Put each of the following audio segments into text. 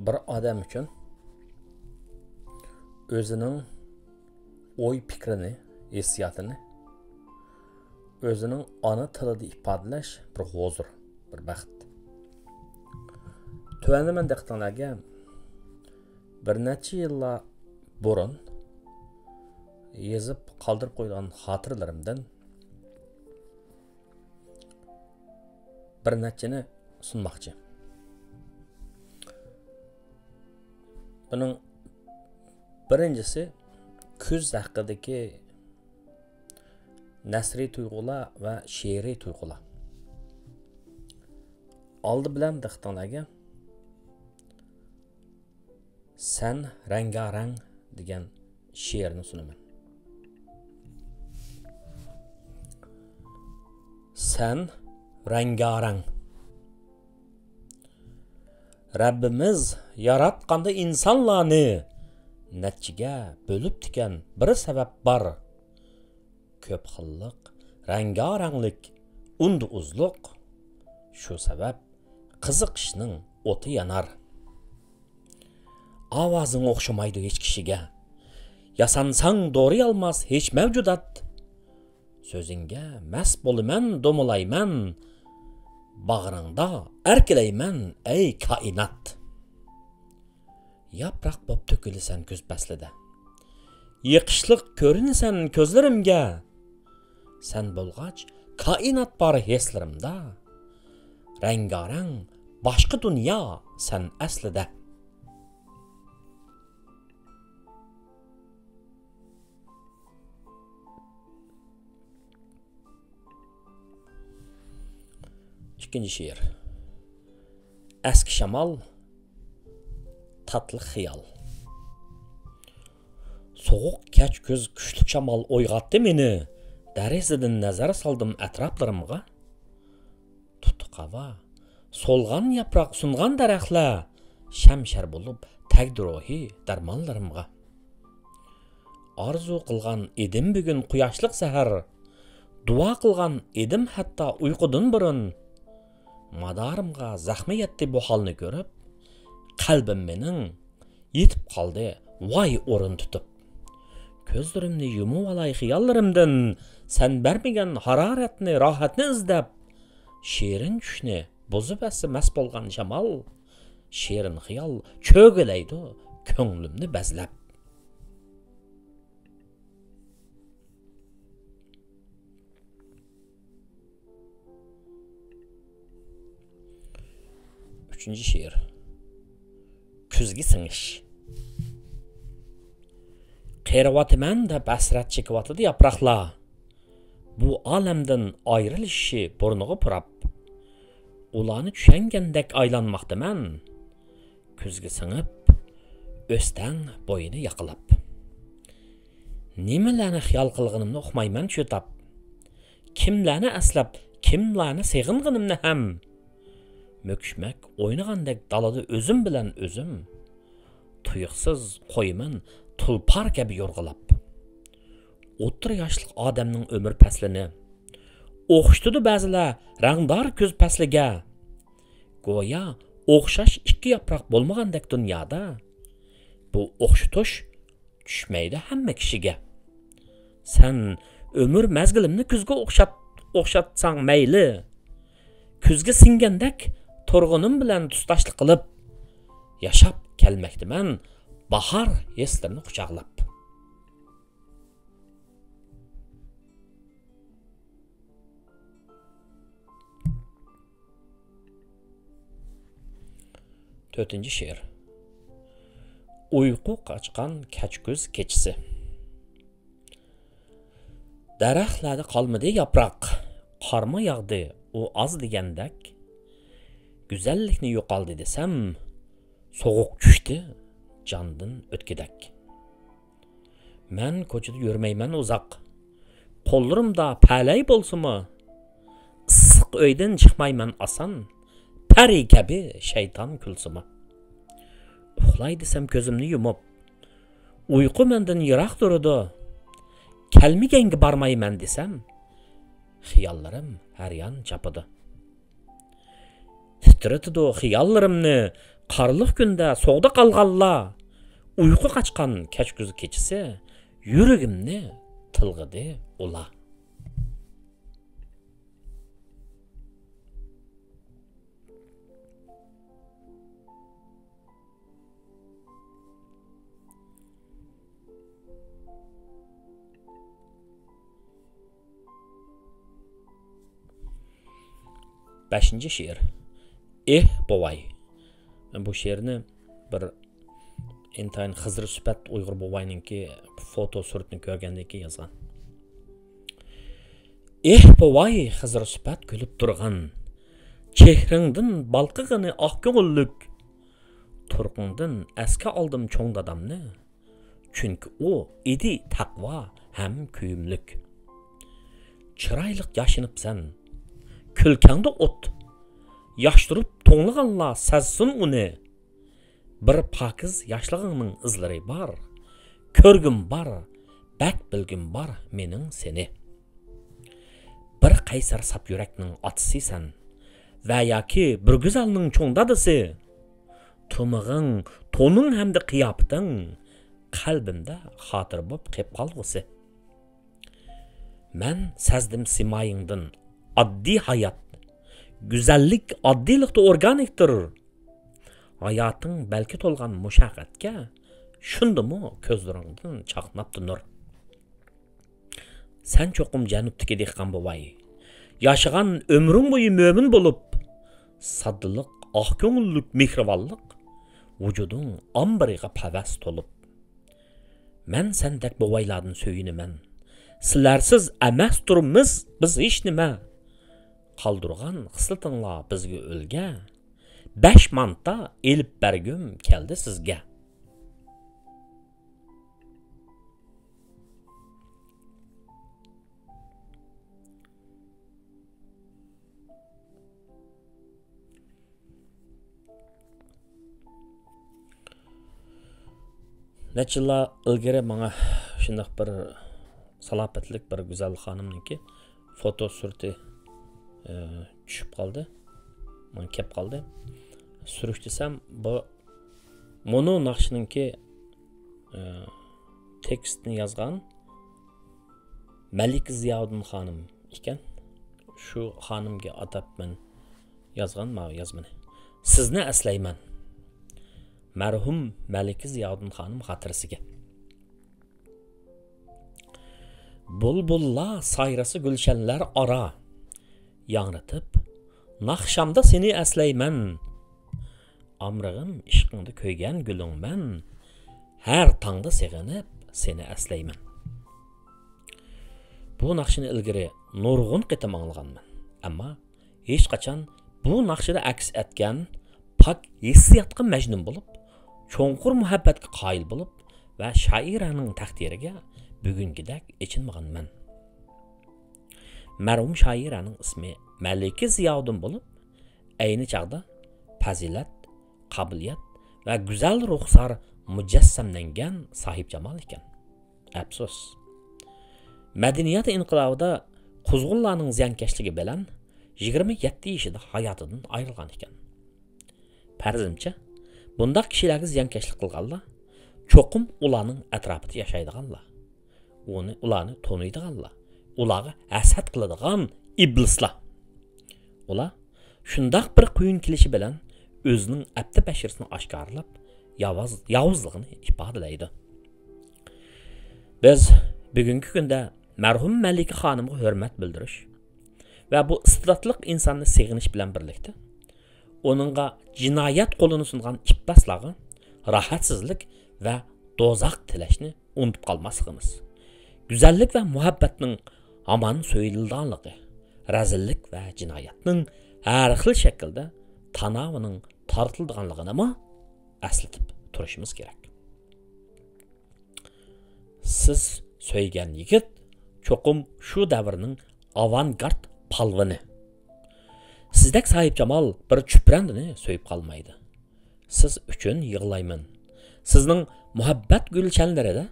bir adam üçün özünün oy fikrini, hissiyatını özünün ana tilida ifodalash bir huzur, bir baxt. Tövəndə mən diqqətinizə bir neçə yıllar burun yazıb qaldırıb qoyduğum xatırlarımdan bir neçəni sunmaqçı. Bunun birincisi küz haqqidagi nasriy tuyg'ular va she'riy tuyg'ular. Oldi bilan diqqətinizə Sen rengareng degan she'rni sunaman. Sen rengareng. Rabbimiz yaratqanda insonlarni nechiga bo'lib tikan bir sabab bor. Ko'p xillik, rengarenglik, und uzluq. Shu sabab qiziqishning o'ti yanar. Avazın oxşamaydı hiç kişiге. Yasansang doğru almaz hiç mevcudat. Sözünge məs bolumen domulayman. Bağrında erkeleymen ey kainat. Yaprak bob tökülüsen göz bəslide. Yıqışlıq görünüsen közlerimge. Sen bolğaç kainat barı heslerimda. Rengareng başka dünya sen əslide. İkinci şiir. Eski şamal, tatlı xiyal. Soğuk keç göz güçlük şamal oygattı meni. Dərezədən nəzər saldım ətraflarımğa. Tutuq hava, solğan yapraq sunğan dərəxlə, şəmşər bulub təqdir ohi dərmanlarımğa. Arzu qılğan edim bugün quyaşlıq səhər, dua qılğan edim hətta uyqudun burun. Madarımga zahmi yetti bu halını görüp, kalbim menin yetip kaldı vay orun tutup. Közlerimni yumup alay xiyallarımdan, sen bermegen hararetini, rahatni izlep, şiirin düşni bozup esi mes bolgan şamal, şiirin xiyal çögeleydi könglimni bezlep. Üçüncü şiir. Küzgi sınış. Qeyravatımən də bəsrət çekivatıdı yapraqla. Bu aləmdən ayrılışi burnuğu pırap. Ulanı düşəngəndək aylanmaqdı mən. Küzgi sınıp, östən boyunu yaqılap. Nimələrni xiyal qılğınımını oxumayman çötap. Kimlərni əsləb, kimlərni seğinğınımını həm. Möküşmek oynagandek dalada özüm bilen özüm. Tuyuqsız qoyman tulpar gibi yorgulap. 30 yaşlıq adamның ömür pəslini. Oxştudu bəzilə rəngdar göz pəslige. Goya oxşaş iki yapraq bolmagandek dünyada. Bu oxşutuş düşmeydi həmmə kişige. Sen ömür məzgilimni küzge oxşatsan meyli. Küzge singendek torğunum bilen tustaşlık qılıp, yaşap kelmekdi mən bahar hislerini qucaqlap. Dördüncü şiir. Uyku qaçqan keçgöz keçisi. Dərəxlərdə qalmadı yapraq, qarma yağdı o az degəndək. Güzellikni yo'qoldi desem, soğuk düştü candan ötkidek. Men ko'chada yürmeymen uzak. Qo'llarimda palay bolsunmu? Issiq uydan chiqmayman asan. Pari kabi şeytan kulsimi. Uxlay desem ko'zimni yumib. Uyqu mendan yiroq turadi. Kelmiganga barmayman desem, xiyollarim har yon chapidi. Titretidu xiyollarimni Qarlıq gündə soğuda qalğanlar, uyqu qaçqan keçgüz keçisi, yürügümni tılğıdı ula. Beşinci şiir. Bovay. Ben bu şiirini bir intayin Xızır Süpət Uyğur Bovay'nınki foto suretini görgəndeki yazgan. Bovay Xızır Süpət gülüp durğan, çehringdin balqıgını aq köngüllük, turqundin əskə aldım çoğ dadamni, çünkü o idi taqva hem kүйümlük. Çıraylık yaşınıp sen, külkəngdə ot, yaşdırıp toğlığanla səzsin uni, bir pakiz yaşlığının izləri var, körgüm var, bək bilgim var menin seni. Bir qaysar sap yüreknin atısıysan, və ya ki bir güzelnin çoğdadısı, tumığın, tonun hem de qiyapıdın, qalbimdə xatır bop qep qalğısı. Mən səzdim simayındın, addi hayat, güzellik addilikte organiktir. Hayatın belki tolgan muşaqqatga, şundu mu közlerinden çaqnaptı nur. Sen çoqum janubdiki dehqon bovay, yaşagan ömrün boyu mömin bolup, saddılık, ah köngüllük, mehribanlık, vücudun ambiriga pavas tolup. Men sendek bovaylardan söyünümen, sizlersiz emas turimiz biz hech nima. Qaldırğan xısıltınla bizge ölge, 5 manta elip bergüm keldi sizge. Neçə yıllar ilgari bana şundaq bir salapetlik bir güzel hanımnınki foto sureti düşüp kaldı. Man kep kaldı. Sürüştüsem bu mono naqşınınki tekstini yazgan Malik Ziyaudin hanım iken. Şu hanımga atap men yazgan ma yazmani. Sizni eslayman. Merhum Malik Ziyaudin hanım hatırısıga. Bulbulla sayrası gülşenler ara. Yanıtıp, naqşamda seni eslayman. Amrığım işqingda köygen gülün ben. Her tangda seğinip seni eslayman. Bu naqşini ilgiri nurg'un qitim anlaganman. Amma hech qachon bu naqshida aks etgan pak hissiyatga majnun bo'lib, cho'nqur muhabbatga qoyil bo'lib va shoiraning taqdiriga bugungidek echinmaganman. Merhum shoiraning ismi Malika Ziyoudin bo'lib, ayni chaqda fazilat, qobiliyat va go'zal ruxsar mujassamlangan sahib jamol ekan. Afsus. Madaniyat inqilobida quzg'unlarning ziyonkashligi bilan 27 yoshida hayotidan ayrilgan ekan. Farzimcha, bundaq kishilarga ziyonkashlik qilganlar cho'qim ularning atrofida yashaydiganlar. Ularni taniydiganlar, ularga hasad qiladigan iblislar. Ular shundaq bir quyun kelishi bilan o'zining abdi bashirsini oshkorlab, yovuzligini ifodalaydi. Biz bugungi kunda merhum Malika xonimga hurmat bildirish va bu istidodli insonni seg'inish bilan birlikda onunğa jinoyat qo'lini sungan ipbaslari rahatsizlik va do'zax tilashni unutib qolmasligimiz, go'zallik va muhabbatning hamon so'yilganligi, razillik va jinoyatning har xil shaklda tanavining tortilganligini ham eslatib turishimiz kerak. Siz söygen yigit çoqum şu davrning avangard palvini. Sizdek sahip jamal bir çüprendini söyüp kalmaydı. Siz üçün yığılayman. Sizning muhabbat gülçenleride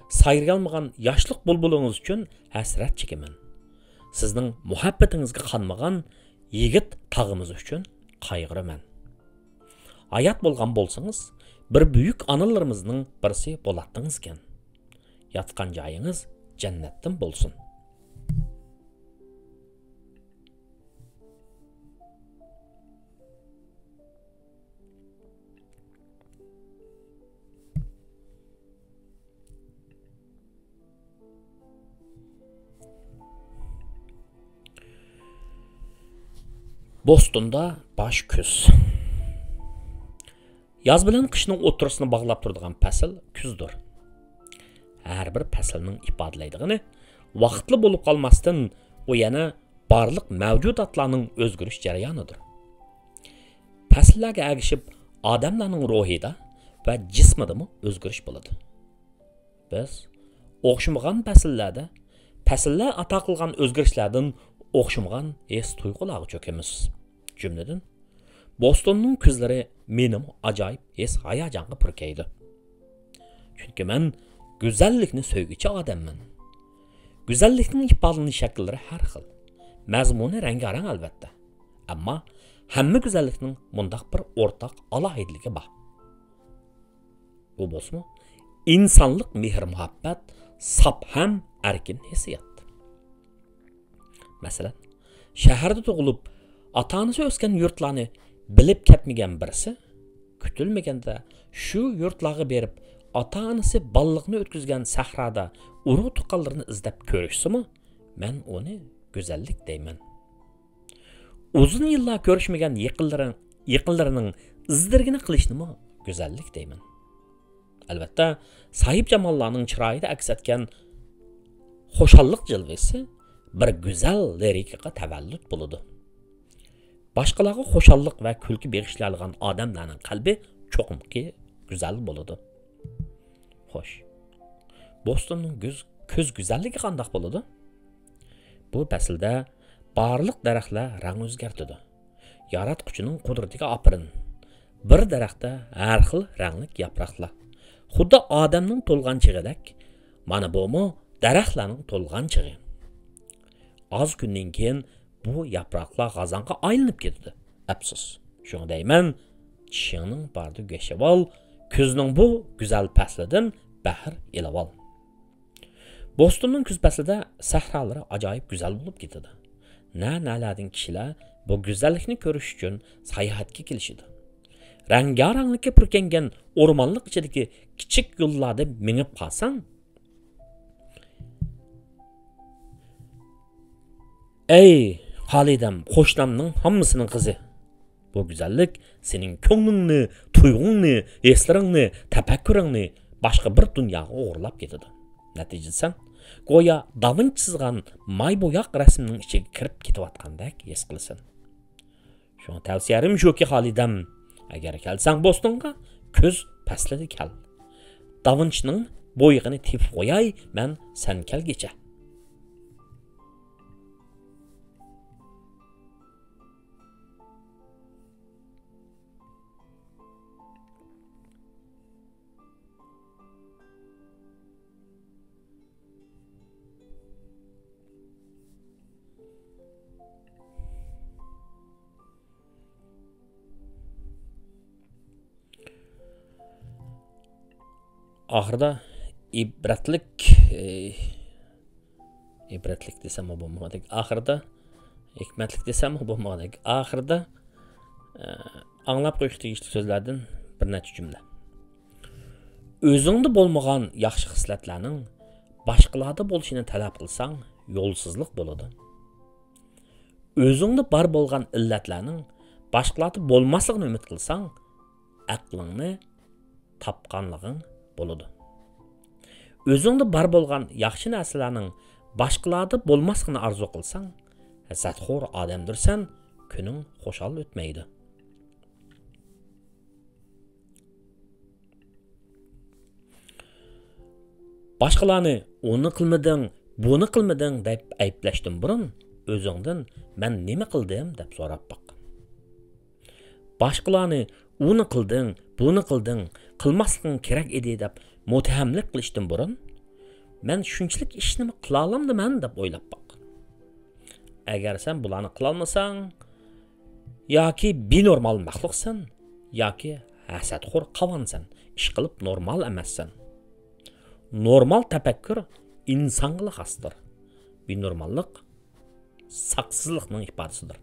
sayrgalmagan yaşlıq bulbulunuz üçün hasrat çekimen. Sizning muhabbatingizga qanmagan yigit tağımız üçün qaygıraman. hayat bolgan bolsanız, bir büyük anılarımızның birisi bolattınız ken. Yatkan jayınız cennettin bolsun. Boston'da baş küz. Yaz bilen qışның o'tirisini bağlap turadigan fasl küzdür. Her bir faslning ifodalaydigini vaqtli bo'lib qolmasdan u yana barliq mavjudotlarning o'zgarish jarayonidir. Fasllarga agishib odamlarning ruhida va jismida o'zgarish bo'ladi. Biz o'xshamagan fasllar ato qilgan o'zgarishlardan o'xshamagan his tuyg'ularga cho'kamiz. Jumladan Bostonning kuzlari menim ajoyib his hayajonga purkaydi. Chunki men go'zallikni sevguchi odamman. Go'zallikning ifodalanish shakllari har xil. Mazmuni rangarang albatta. Ammo hamma go'zallikning mundaq bir o'rtaq alohidligi bor. Bu bo'lsa, insonlik mehr-muhabbat, sap ham erkin hissiyat. Masalan, shaharda tug'ilib, ota-onasi o'sgan yurtlarni bilib ketmagan birisi kutilmaganda shu yurtlarga berib, ota-onasi balliqni o'tkazgan sahroda urug' tuqqanlarini izlab ko'rishsimi, men uni go'zallik deyman. Uzun yillar ko'rishmagan yaqinlarining izdirgini qilishni go'zallik deyman. Albatta, sahib jamollarning chiroyida aks etgan xo'shallik jilvesi bir go'zal lirikaga tavallud bo'ladi. Başqalarga xo'shallik va kulki bag'ishlaydigan odamlarning qalbi cho'qimki go'zal bo'ladi. Xo'sh. Bostonning ko'z go'zalligi qanday bo'ladi? Bu faslda barliq daraxtlar rang o'zgartadi. Yaratquchining qudratiga opirin. Bir daraxtda har xil ranglik yaproqlar. Xuddi odamning to'lgan chig'idak, mana bu daraxtlarning to'lgan chig'i. Az kundan keyin bu yaproqlar g'azonga aylanib ketdi. Afsus. Shunga deyman, tishingning bardi go'shavol, kuzning bu go'zal faslidan bahr elavol. Bostonning kuz faslida sahrolari ajoyib go'zal bo'lib ketadi. Nalardan kishilar bu go'zallikni ko'rish uchun sayohatga kelishadi. Rangaranglikka purkangan o'rmonlik ichidagi kichik yo'llarda minib qolsang, ey Halidam, qo'shnamning hammasining qizi. Bu go'zallik sening ko'nglingni, tuyg'ungni, eslaringni, tafakkuringni boshqa bir dunyoga o'g'irlab ketadi. Natijada go'yo Da Vinci chizgan may bo'yoq rasmning ichiga kirib ketayotgandek his qilasan. Shuni tavsiyalarim shuki Halidam, agar kelsang Bostonga, kuz faslida kel. Da Vinci'ning bo'yig'ini tepib qo'yay, men sen kelgacha. Ahırda ibretlik desem o bo'lmadik. Ahırda hikmetlik desem o bo'lmadik. Ahırda anlab qo'yish tegishli so'zlardan bir necha jumla. O'zingda bo'lmagan yaxshi xislatlarning boshqalarda bo'lishini talab qilsang, yo'lsizlik bo'ladi. O'zingda bar bo'lgan illatlarning boshqalarda bo'lmasligini umid qilsang, aqlingni tapqanliging bo'ladi. O'zingda bar bo'lgan yaxshi narsalarning boshqalarda bo'lmasligini arzu qilsang, hasatxo'r odamdirsan, kuning xo'shal o'tmaydi. Boshqalarni uni qilmading, buni qilmading deb ayblashdan burun o'zingdan men nima qildim deb so'rab boq. Boshqalarni uni qilding, buni qilding, qilmasliging kerak edi deb muttahamlik qilishdan burun men shunchalik ishni qila olamdiman deb o'ylab boq. Agar sen bularni qila olmasang yoki binormal maxluqsan yoki hasadxo'r qavonsan, ish qilib normal emassan. Normal tafakkur insonga xosdir. Benormallik saqsizlikning ifodasidir.